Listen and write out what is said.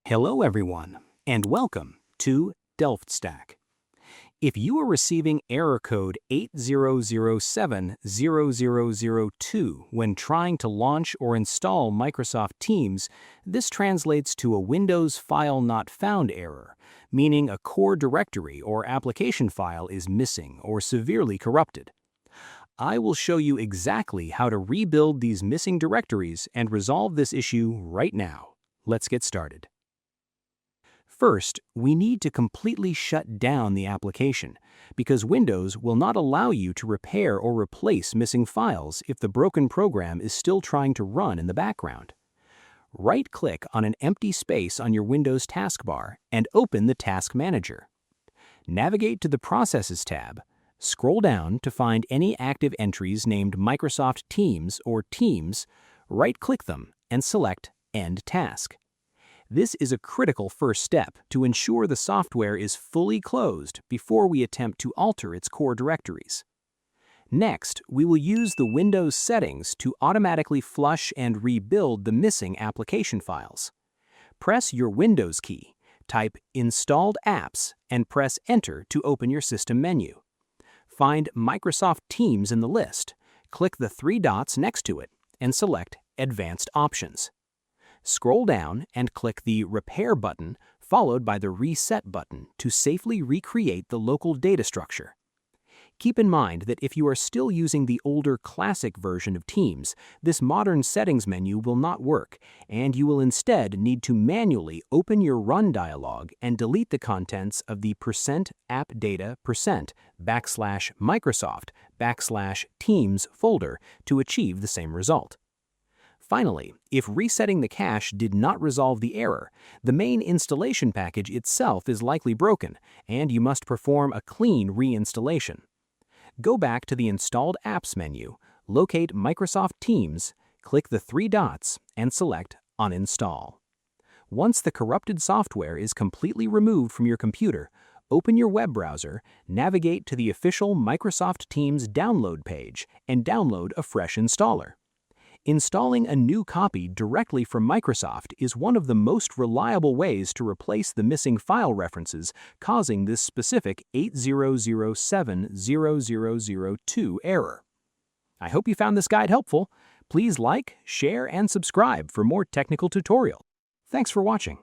Hello everyone, and welcome to DelftStack. If you are receiving error code 80070002 when trying to launch or install Microsoft Teams, this translates to a Windows File Not Found error, meaning a core directory or application file is missing or severely corrupted. I will show you exactly how to rebuild these missing directories and resolve this issue right now. Let's get started. First, we need to completely shut down the application, because Windows will not allow you to repair or replace missing files if the broken program is still trying to run in the background. Right-click on an empty space on your Windows taskbar and open the Task Manager. Navigate to the Processes tab, scroll down to find any active entries named Microsoft Teams or Teams, right-click them and select End Task. This is a critical first step to ensure the software is fully closed before we attempt to alter its core directories. Next, we will use the Windows settings to automatically flush and rebuild the missing application files. Press your Windows key, type Installed Apps, and press Enter to open your system menu. Find Microsoft Teams in the list, click the three dots next to it, and select Advanced Options. Scroll down and click the Repair button followed by the Reset button to safely recreate the local data structure. Keep in mind that if you are still using the older classic version of Teams, this modern settings menu will not work, and you will instead need to manually open your Run dialog and delete the contents of the %appdata%\Microsoft\Teams folder to achieve the same result. Finally, if resetting the cache did not resolve the error, the main installation package itself is likely broken, and you must perform a clean reinstallation. Go back to the Installed Apps menu, locate Microsoft Teams, click the three dots, and select Uninstall. Once the corrupted software is completely removed from your computer, open your web browser, navigate to the official Microsoft Teams download page, and download a fresh installer. Installing a new copy directly from Microsoft is one of the most reliable ways to replace the missing file references causing this specific 80070002 error. I hope you found this guide helpful. Please like, share, and subscribe for more technical tutorials. Thanks for watching.